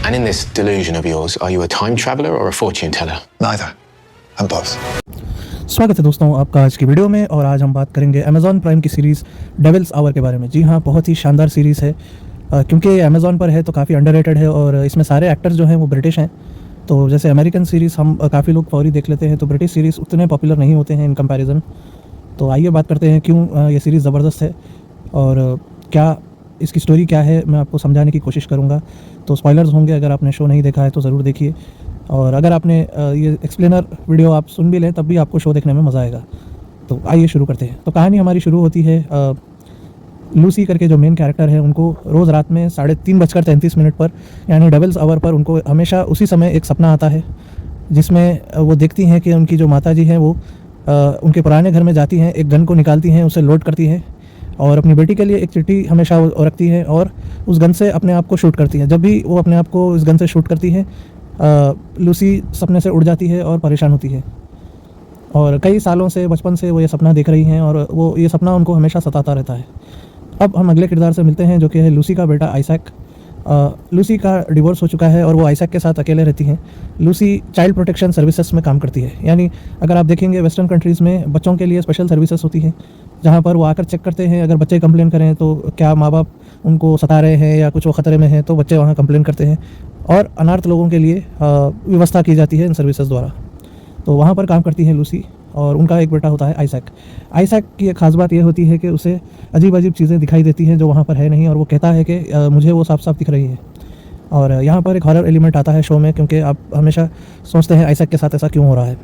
And in this delusion of yours, are you a time traveler or a fortune teller? Neither. I'm both. स्वागत है दोस्तों आपका आज की वीडियो में। और आज हम बात करेंगे अमेज़ॉन प्राइम की सीरीज़ डेविल्स आवर के बारे में। जी हाँ, बहुत ही शानदार सीरीज़ है क्योंकि ये अमेज़ॉन पर है तो काफ़ी अंडररेटेड है और इसमें सारे एक्टर्स जो हैं वो ब्रिटिश हैं। तो जैसे अमेरिकन सीरीज़ हम काफ़ी लोग फौरी देख लेते हैं, तो ब्रिटिश सीरीज़ उतने पॉपुलर नहीं होते हैं इन कंपैरिजन। तो आइए बात करते हैं क्यों ये सीरीज़ ज़बरदस्त है और क्या इसकी स्टोरी क्या है, मैं आपको समझाने की कोशिश करूँगा। तो स्पॉयलर्स होंगे, अगर आपने शो नहीं देखा है तो ज़रूर देखिए। और अगर आपने ये एक्सप्लेनर वीडियो आप सुन भी लें तब भी आपको शो देखने में मज़ा आएगा। तो आइए शुरू करते हैं। तो कहानी हमारी शुरू होती है लूसी करके जो मेन कैरेक्टर है, उनको रोज़ रात में 3:33 पर यानी डेविल्स आवर पर उनको हमेशा उसी समय एक सपना आता है जिसमें वो देखती हैं कि उनकी जो माताजी हैं वो उनके पुराने घर में जाती हैं, एक गन को निकालती हैं, उसे लोड करती हैं और अपनी बेटी के लिए एक चिट्ठी हमेशा वो रखती हैं और उस गन से अपने आप को शूट करती हैं। जब भी वो अपने आप को इस गन से शूट करती है लूसी सपने से उड़ जाती है और परेशान होती है। और कई सालों से, बचपन से वो ये सपना देख रही हैं और वो ये सपना उनको हमेशा सताता रहता है। अब हम अगले किरदार से मिलते हैं जो कि है लूसी का बेटा आइजैक। लूसी का डिवोर्स हो चुका है और वो आइजैक के साथ अकेले रहती हैं। लूसी चाइल्ड प्रोटेक्शन सर्विसेज में काम करती है, यानी अगर आप देखेंगे वेस्टर्न कंट्रीज़ में बच्चों के लिए स्पेशल सर्विसेज होती हैं जहाँ पर वो आकर चेक करते हैं। अगर बच्चे कंप्लेन करें तो क्या माँ बाप उनको सता रहे हैं या कुछ वो ख़तरे में हैं, तो बच्चे वहाँ कंप्लेन करते हैं और अनाथ लोगों के लिए व्यवस्था की जाती है इन सर्विसेज द्वारा। तो वहाँ पर काम करती है लूसी और उनका एक बेटा होता है आइजैक। आइजैक की एक ख़ास बात ये होती है कि उसे अजीब अजीब चीज़ें दिखाई देती हैं जो वहाँ पर है नहीं, और वो कहता है कि मुझे वो साफ साफ दिख रही है। और यहाँ पर एक हॉरर एलिमेंट आता है शो में, क्योंकि आप हमेशा सोचते हैं आइजैक के साथ ऐसा क्यों हो रहा है।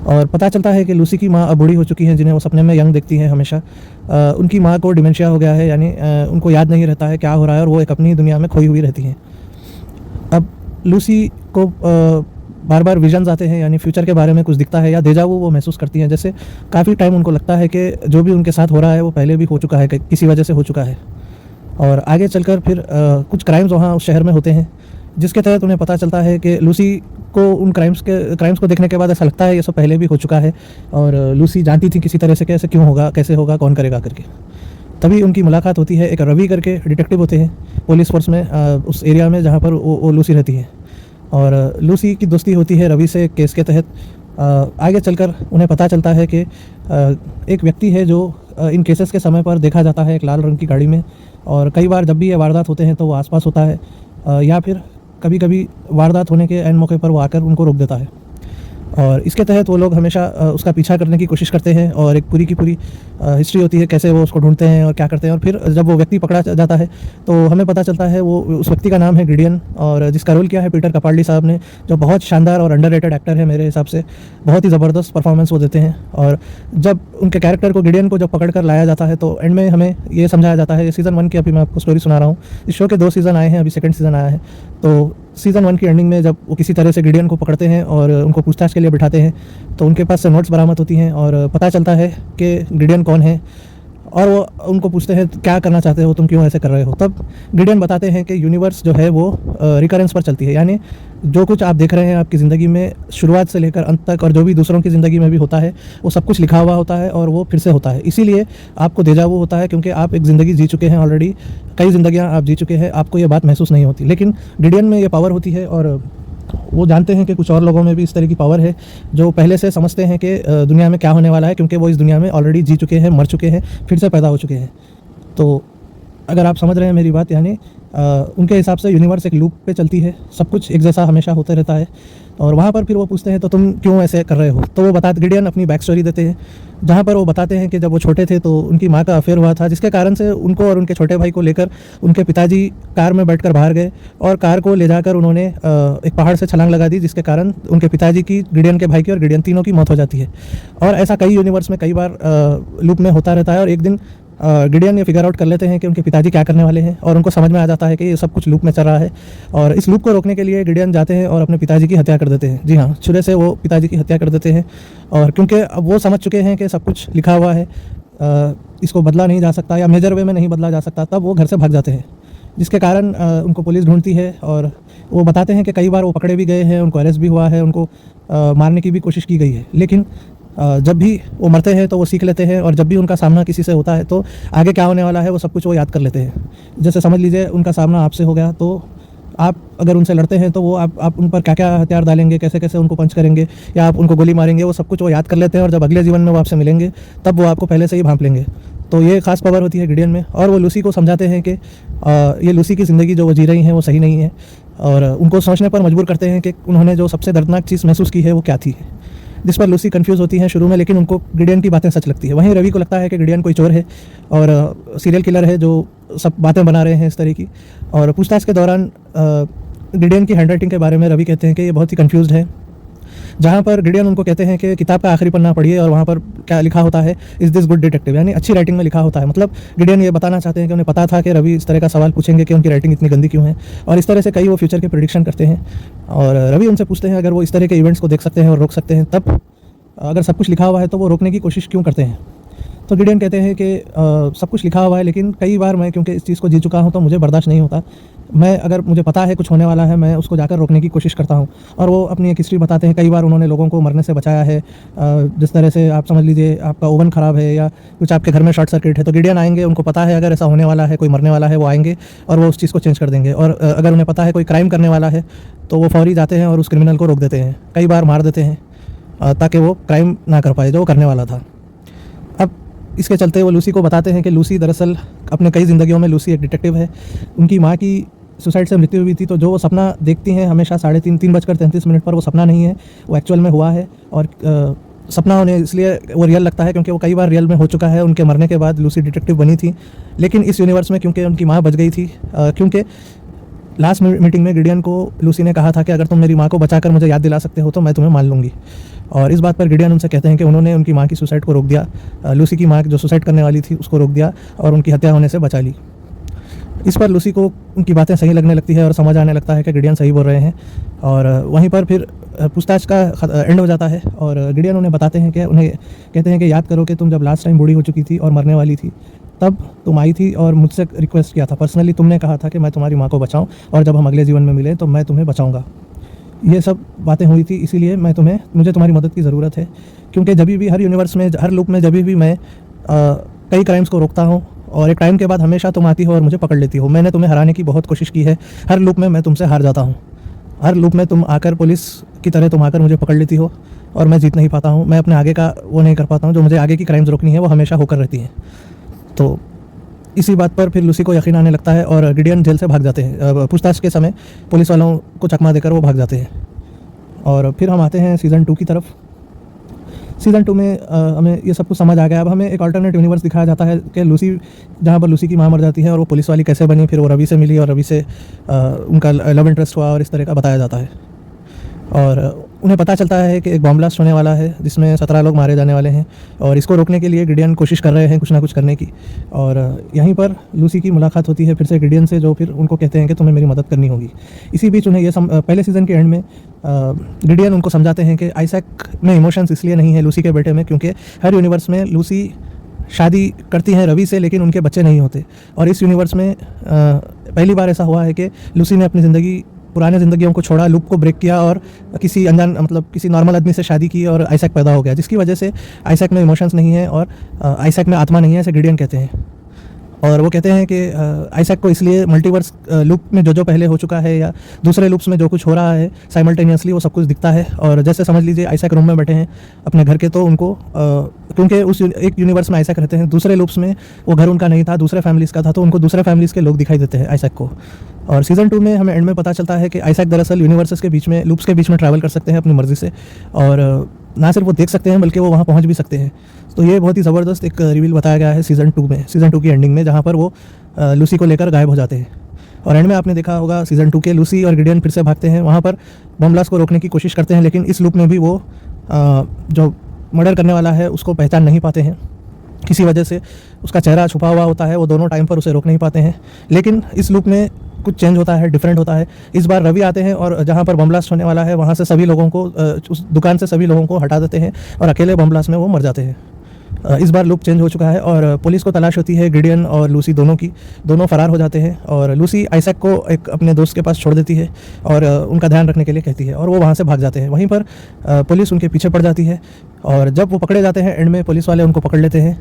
और पता चलता है कि लूसी की माँ अब बूढ़ी हो चुकी हैं, जिन्हें वो सपने में यंग देखती हैं हमेशा। उनकी माँ को डिमेंशिया हो गया है, यानी उनको याद नहीं रहता है क्या हो रहा है और वो एक अपनी दुनिया में खोई हुई रहती हैं। अब लूसी को बार बार विजन्स आते हैं, यानी फ्यूचर के बारे में कुछ दिखता है या डेजा वो महसूस करती हैं। जैसे काफ़ी टाइम उनको लगता है कि जो भी उनके साथ हो रहा है वो पहले भी हो चुका है, किसी वजह से हो चुका है। और आगे चलकर फिर कुछ क्राइम्स वहाँ उस शहर में होते हैं, जिसके तहत उन्हें पता चलता है कि लूसी को उन क्राइम्स को देखने के बाद ऐसा लगता है ये सब पहले भी हो चुका है और लूसी जानती थी किसी तरह से कैसे क्यों होगा, कैसे होगा, कौन करेगा करके। तभी उनकी मुलाकात होती है, एक रवि करके डिटेक्टिव होते हैं पुलिस फोर्स में उस एरिया में जहाँ पर वो लूसी रहती है। और लूसी की दोस्ती होती है रवि से केस के तहत। आगे चलकर उन्हें पता चलता है कि एक व्यक्ति है जो इन केसेस के समय पर देखा जाता है एक लाल रंग की गाड़ी में, और कई बार जब भी ये वारदात होते हैं तो वो आसपास होता है या फिर कभी कभी वारदात होने के एंड मौके पर वो आकर उनको रोक देता है। और इसके तहत वो लोग हमेशा उसका पीछा करने की कोशिश करते हैं और एक पूरी की पूरी हिस्ट्री होती है कैसे वो उसको ढूंढते हैं और क्या करते हैं। और फिर जब वो व्यक्ति पकड़ा जाता है तो हमें पता चलता है वो उस व्यक्ति का नाम है गिडियन, और जिसका रोल किया है पीटर कैपार्डी साहब ने, जो बहुत शानदार और अंडररेटेड एक्टर है मेरे हिसाब से। बहुत ही ज़बरदस्त परफॉर्मेंस वो देते हैं। और जब उनके कैरेक्टर को, गिडियन को जब पकड़ कर लाया जाता है तो एंड में हमें ये समझाया जाता है, सीज़न 1 की अभी मैं आपको स्टोरी सुना रहा हूँ। इस शो के 2 सीज़न आए हैं, अभी सेकंड सीज़न आया है। तो सीज़न 1 की एंडिंग में जब वो किसी तरह से गिडियन को पकड़ते हैं और उनको पूछताछ के लिए बिठाते हैं तो उनके पास से नोट्स बरामद होती हैं और पता चलता है कि गिडियन कौन है। और वो उनको पूछते हैं क्या करना चाहते हो, तुम क्यों ऐसे कर रहे हो। तब गिडियन बताते हैं कि यूनिवर्स जो है वो रिकरेंस पर चलती है, यानी जो कुछ आप देख रहे हैं आपकी ज़िंदगी में शुरुआत से लेकर अंत तक, और जो भी दूसरों की ज़िंदगी में भी होता है वो सब कुछ लिखा हुआ होता है और वो फिर से होता है। इसीलिए आपको डेजा वू होता है, क्योंकि आप एक ज़िंदगी जी चुके हैं ऑलरेडी, कई ज़िंदगियाँ आप जी चुके हैं, आपको ये बात महसूस नहीं होती। लेकिन गिडियन में ये पावर होती है और वो जानते हैं कि कुछ और लोगों में भी इस तरह की पावर है जो पहले से समझते हैं कि दुनिया में क्या होने वाला है, क्योंकि वो इस दुनिया में ऑलरेडी जी चुके हैं, मर चुके हैं, फिर से पैदा हो चुके हैं। तो अगर आप समझ रहे हैं मेरी बात, यानी उनके हिसाब से यूनिवर्स एक लूप पे चलती है, सब कुछ एक जैसा हमेशा होते रहता है। और वहाँ पर फिर वो पूछते हैं तो तुम क्यों ऐसे कर रहे हो। तो वो गिडियन अपनी बैक स्टोरी देते हैं, जहाँ पर वो बताते हैं कि जब वो छोटे थे तो उनकी माँ का अफेयर हुआ था, जिसके कारण से उनको और उनके छोटे भाई को लेकर उनके पिताजी कार में बैठकर बाहर गए और कार को ले जाकर उन्होंने एक पहाड़ से छलांग लगा दी, जिसके कारण उनके पिताजी की, गिडियन के भाई की और गिडियन तीनों की मौत हो जाती है। और ऐसा कई यूनिवर्स में कई बार लूप में होता रहता है। और एक दिन गिडियन ये फिगर आउट कर लेते हैं कि उनके पिताजी क्या करने वाले हैं और उनको समझ में आ जाता है कि ये सब कुछ लूप में चल रहा है। और इस लूप को रोकने के लिए गिडियन जाते हैं और अपने पिताजी की हत्या कर देते हैं। जी हाँ, छुरे से वो पिताजी की हत्या कर देते हैं। और क्योंकि अब वो समझ चुके हैं कि सब कुछ लिखा हुआ है, इसको बदला नहीं जा सकता या मेजर वे में नहीं बदला जा सकता, तब वो घर से भाग जाते हैं, जिसके कारण उनको पुलिस ढूंढती है। और वो बताते हैं कि कई बार वो पकड़े भी गए हैं, उनको अरेस्ट भी हुआ है, उनको मारने की भी कोशिश की गई है। लेकिन जब भी वो मरते हैं तो वो सीख लेते हैं, और जब भी उनका सामना किसी से होता है तो आगे क्या होने वाला है वो सब कुछ वो याद कर लेते हैं। जैसे समझ लीजिए उनका सामना आपसे हो गया तो आप अगर उनसे लड़ते हैं तो वो आप उन पर क्या क्या हथियार डालेंगे, कैसे कैसे उनको पंच करेंगे या आप उनको गोली मारेंगे, वो सब कुछ वो याद कर लेते हैं और जब अगले जीवन में वो आपसे मिलेंगे तब वो आपको पहले से ही भांप लेंगे। तो ये खास पावर होती है गिडियन में। और वो लूसी को समझाते हैं कि ये लूसी की ज़िंदगी जो वो जी रही हैं वो सही नहीं है, और उनको सोचने पर मजबूर करते हैं कि उन्होंने जो सबसे दर्दनाक चीज़ महसूस की है वो क्या थी, जिस पर लूसी कंफ्यूज होती है शुरू में, लेकिन उनको गिडियन की बातें सच लगती है। वहीं रवि को लगता है कि गिडियन कोई चोर है और सीरियल किलर है जो सब बातें बना रहे हैं इस तरह की। और पूछताछ के दौरान गिडियन की हैंडराइटिंग के बारे में रवि कहते हैं कि ये बहुत ही कंफ्यूज्ड है, जहाँ पर गिडियन उनको कहते हैं कि किताब का आखिरी पन्ना पढ़िए और वहाँ पर क्या लिखा होता है, इज़ दिस गुड डिटेक्टिव, यानी अच्छी राइटिंग में लिखा होता है। मतलब गिडियन ये बताना चाहते हैं कि उन्हें पता था कि रवि इस तरह का सवाल पूछेंगे कि उनकी राइटिंग इतनी गंदी क्यों है, और इस तरह से कई वो फ्यूचर के प्रेडिक्शन करते हैं। और रवि उनसे पूछते हैं अगर वो इस तरह के इवेंट्स को देख सकते हैं और रोक सकते हैं, तब अगर सब कुछ लिखा हुआ है तो वो रोकने की कोशिश क्यों करते हैं। तो गिडियन कहते हैं कि सब कुछ लिखा हुआ है, लेकिन कई बार मैं क्योंकि इस चीज़ को जी चुका हूँ तो मुझे बर्दाश्त नहीं होता। मैं अगर मुझे पता है कुछ होने वाला है, मैं उसको जाकर रोकने की कोशिश करता हूँ। और वो अपनी एक हिस्ट्री बताते हैं, कई बार उन्होंने लोगों को मरने से बचाया है। जिस तरह से आप समझ लीजिए आपका ओवन ख़राब है या कुछ आपके घर में शॉर्ट सर्किट है, तो गिडियन आएंगे, उनको पता है अगर ऐसा होने वाला है, कोई मरने वाला है, वो आएंगे और वो उस चीज़ को चेंज कर देंगे। और अगर उन्हें पता है कोई क्राइम करने वाला है तो वो फौरी जाते हैं और उस क्रिमिनल को रोक देते हैं, कई बार मार देते हैं ताकि वो क्राइम ना कर पाए जो वो करने वाला था। अब इसके चलते वो लूसी को बताते हैं कि लूसी दरअसल अपने कई ज़िंदगियों में लूसी एक डिटेक्टिव है। उनकी माँ की सुसाइड से मृत्यु हुई थी, तो जो वो सपना देखती हैं हमेशा 3:33 पर, वो सपना नहीं है, वो एक्चुअल में हुआ है। और सपना उन्हें इसलिए वो रियल लगता है क्योंकि वो कई बार रियल में हो चुका है। उनके मरने के बाद लूसी डिटेक्टिव बनी थी, लेकिन इस यूनिवर्स में क्योंकि उनकी माँ बच गई थी, क्योंकि लास्ट मीटिंग में गिडियन को लूसी ने कहा था कि अगर तुम मेरी माँ को बचाकर मुझे याद दिला सकते हो तो मैं तुम्हें मान लूँगी। और इस बात पर गिडियन उनसे कहते हैं कि उन्होंने उनकी माँ की सुसाइड को रोक दिया, लूसी की माँ जो सुसाइड करने वाली थी उसको रोक दिया और उनकी हत्या होने से बचा ली। इस पर लूसी को उनकी बातें सही लगने लगती है और समझ आने लगता है कि गिडियन सही बोल रहे हैं। और वहीं पर फिर पूछताछ का एंड हो जाता है और गिडियन उन्हें बताते हैं कि उन्हें कहते हैं कि याद करो कि तुम जब लास्ट टाइम बूढ़ी हो चुकी थी और मरने वाली थी, तब तुम आई थी और मुझसे रिक्वेस्ट किया था, पर्सनली तुमने कहा था कि मैं तुम्हारी माँ को बचाऊं और जब हम अगले जीवन में मिले तो मैं तुम्हें बचाऊंगा। ये सब बातें हुई थी, इसीलिए मुझे तुम्हारी मदद की ज़रूरत है, क्योंकि जब भी हर यूनिवर्स में, हर लूप में जब भी मैं कई क्राइम्स को रोकता हूँ और एक टाइम के बाद हमेशा तुम आती हो और मुझे पकड़ लेती हो। मैंने तुम्हें हराने की बहुत कोशिश की है, हर लूप में मैं तुमसे हार जाता हूँ। हर लूप में तुम आकर पुलिस की तरह तुम आकर मुझे पकड़ लेती हो और मैं जीत नहीं पाता हूँ, मैं अपने आगे का वो नहीं कर पाता हूँ, जो मुझे आगे की क्राइम्स रोकनी है वो हमेशा होकर रहती हैं। तो इसी बात पर फिर लूसी को यकीन आने लगता है और गिडियन जेल से भाग जाते हैं। पूछताछ के समय पुलिस वालों को चकमा देकर वो भाग जाते हैं। और फिर हम आते हैं सीज़न 2 की तरफ। सीज़न 2 में हमें ये सब कुछ समझ आ गया। अब हमें एक अल्टरनेट यूनिवर्स दिखाया जाता है कि लूसी, जहाँ पर लूसी की माँ मर जाती है और वो पुलिस वाली कैसे बनी, फिर वो रवि से मिली और रवि से उनका लव इंटरेस्ट हुआ और इस तरह का बताया जाता है। और उन्हें पता चलता है कि एक बॉम्ब ब्लास्ट होने वाला है जिसमें 17 लोग मारे जाने वाले हैं और इसको रोकने के लिए गिडियन कोशिश कर रहे हैं कुछ ना कुछ करने की। और यहीं पर लूसी की मुलाकात होती है फिर से गिडियन से, जो फिर उनको कहते हैं कि तुम्हें मेरी मदद करनी होगी। इसी बीच उन्हें पहले सीज़न के एंड में गिडियन उनको समझाते हैं कि आइजैक में इमोशंस इसलिए नहीं है लूसी के बेटे में, क्योंकि हर यूनिवर्स में लूसी शादी करती हैं रवि से, लेकिन उनके बच्चे नहीं होते। और इस यूनिवर्स में पहली बार ऐसा हुआ है कि लूसी ने अपनी पुराने ज़िंदगियों को छोड़ा, लूप को ब्रेक किया और किसी अनजान, मतलब किसी नॉर्मल आदमी से शादी की और आइजैक पैदा हो गया, जिसकी वजह से आइजैक में इमोशंस नहीं है और आइजैक में आत्मा नहीं है, ऐसे गिडियन कहते हैं। और वो कहते हैं कि आइजैक को इसलिए मल्टीवर्स लूप में जो पहले हो चुका है या दूसरे लूप्स में जो कुछ हो रहा है साइमल्टेनियसली वो सब कुछ दिखता है। और जैसे समझ लीजिए आइजैक रूम में बैठे हैं अपने घर के, तो उनको क्योंकि उस एक यूनिवर्स में आइजैक रहते हैं, दूसरे लूप्स में वो घर उनका नहीं था, दूसरे फैमिलीज़ का था, तो उनको दूसरे फैमिलीज़ के लोग दिखाई देते हैं आइजैक को। और सीज़न 2 में हमें एंड में पता चलता है कि आइजैक दरअसल यूनिवर्सेस के बीच में, लूप्स के बीच में ट्रैवल कर सकते हैं अपनी मर्ज़ी से, और ना सिर्फ वो देख सकते हैं बल्कि वो वहाँ पहुँच भी सकते हैं। तो ये बहुत ही ज़बरदस्त एक रिवील बताया गया है सीज़न 2 में, सीज़न 2 की एंडिंग में, जहाँ पर वो लूसी को लेकर गायब हो जाते हैं। और एंड में आपने देखा होगा सीज़न 2 के लूसी और गिडियन फिर से भागते हैं, वहाँ पर बॉम्ब ब्लास्ट को रोकने की कोशिश करते हैं, लेकिन इस लूप में भी वो जो मर्डर करने वाला है उसको पहचान नहीं पाते हैं, किसी वजह से उसका चेहरा छुपा हुआ होता है, वो दोनों टाइम पर उसे रोक नहीं पाते हैं। लेकिन इस लूप में कुछ चेंज होता है, डिफरेंट होता है। इस बार रवि आते हैं और जहाँ पर बॉम्ब ब्लास्ट होने वाला है वहाँ से सभी लोगों को, उस दुकान से सभी लोगों को हटा देते हैं और अकेले बॉम्ब ब्लास्ट में वो मर जाते हैं। इस बार लूप चेंज हो चुका है और पुलिस को तलाश होती है गिडियन और लूसी दोनों की, दोनों फरार हो जाते हैं। और लूसी आइजैक को एक अपने दोस्त के पास छोड़ देती है और उनका ध्यान रखने के लिए कहती है और वो वहाँ से भाग जाते हैं। वहीं पर पुलिस उनके पीछे पड़ जाती है और जब वो पकड़े जाते हैं, एंड में पुलिस वाले उनको पकड़ लेते हैं,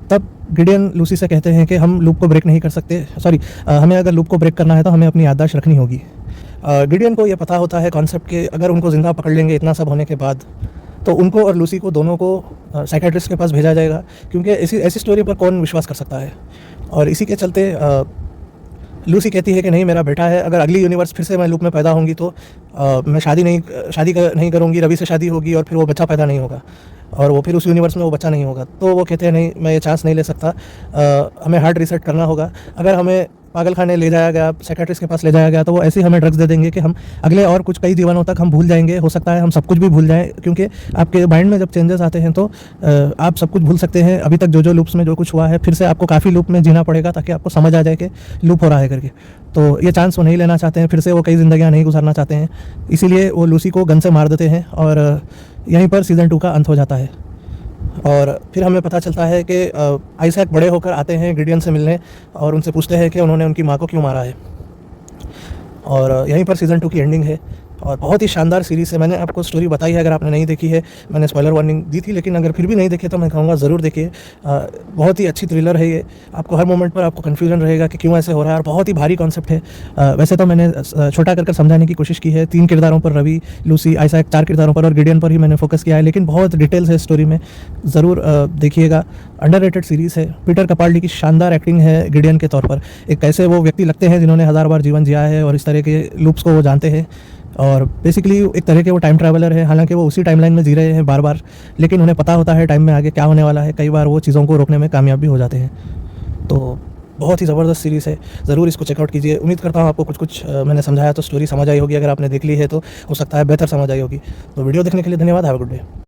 तब गिडियन लूसी से कहते हैं कि हम लूप को ब्रेक नहीं कर सकते, हमें अगर लूप को ब्रेक करना है तो हमें अपनी याददाश्त रखनी होगी। गिडियन को ये पता होता है कॉन्सेप्ट कि अगर उनको ज़िंदा पकड़ लेंगे इतना सब होने के बाद, तो उनको और लूसी को दोनों को साइकेट्रिस्ट के पास भेजा जाएगा, क्योंकि ऐसी स्टोरी पर कौन विश्वास कर सकता है। और इसी के चलते लूसी कहती है कि नहीं, मेरा बेटा है, अगर अगली यूनिवर्स फिर से मैं लूप में पैदा होंगी तो मैं शादी नहीं करूँगी, रवि से शादी होगी और फिर वो बच्चा पैदा नहीं होगा, और वो फिर उस यूनिवर्स में वो बच्चा नहीं होगा। तो वो कहते हैं नहीं, मैं ये चांस नहीं ले सकता, हमें हार्ड रीसेट करना होगा। अगर हमें पागल खाने ले जाया गया, साइकेट्रिस्ट के पास ले जाया गया, तो वो ऐसे ही हमें ड्रग्स दे देंगे कि हम अगले और कुछ कई जीवनों तक हम भूल जाएंगे। हो सकता है हम सब कुछ भी भूल जाएं, क्योंकि आपके माइंड में जब चेंजेस आते हैं तो आप सब कुछ भूल सकते हैं। अभी तक जो लूप्स में जो कुछ हुआ है, फिर से आपको काफ़ी लूप में जीना पड़ेगा ताकि आपको समझ आ जाए कि लूप हो रहा है करके। तो ये चांस वो नहीं लेना चाहते हैं, फिर से वो कई ज़िंदगियाँ नहीं गुजारना चाहते हैं, इसीलिए वो लूसी को गन से मार देते हैं और यहीं पर सीज़न 2 का अंत हो जाता है। और फिर हमें पता चलता है कि आइजैक बड़े होकर आते हैं गिडियन से मिलने और उनसे पूछते हैं कि उन्होंने उनकी माँ को क्यों मारा है। और यहीं पर सीज़न 2 की एंडिंग है और बहुत ही शानदार सीरीज़ है। मैंने आपको स्टोरी बताई है, अगर आपने नहीं देखी है, मैंने स्पॉइलर वार्निंग दी थी, लेकिन अगर फिर भी नहीं देखे तो मैं कहूँगा ज़रूर देखिए। बहुत ही अच्छी थ्रिलर है ये, आपको हर मोमेंट पर आपको कन्फ्यूजन रहेगा कि क्यों ऐसे हो रहा है, और बहुत ही भारी कॉन्सेप्ट है। वैसे तो मैंने छोटा कर समझाने की कोशिश की है, 3 किरदारों पर, रवि, लूसी, आइजैक, 4 किरदारों पर और गिडियन पर ही मैंने फोकस किया है, लेकिन बहुत डिटेल्स है स्टोरी में, ज़रूर देखिएगा। अंडररेटेड सीरीज़ है। पीटर कैपाल्डी की शानदार एक्टिंग है गिडियन के तौर पर। एक ऐसे वो व्यक्ति लगते हैं जिन्होंने 1000 बार जीवन जिया है और इस तरह के लूप्स को वो जानते हैं, और बेसिकली एक तरह के वो टाइम ट्रैवलर है। हालांकि वो उसी टाइमलाइन में जी रहे हैं बार बार, लेकिन उन्हें पता होता है टाइम में आगे क्या होने वाला है। कई बार वो चीज़ों को रोकने में कामयाब भी हो जाते हैं। तो बहुत ही ज़बरदस्त सीरीज़ है, ज़रूर इसको चेकआउट कीजिए। उम्मीद करता हूँ आपको कुछ मैंने समझाया तो स्टोरी समझ आई होगी। अगर आपने देख ली है तो हो सकता है बेहतर समझ आई होगी। तो वीडियो देखने के लिए धन्यवाद। Have a good day.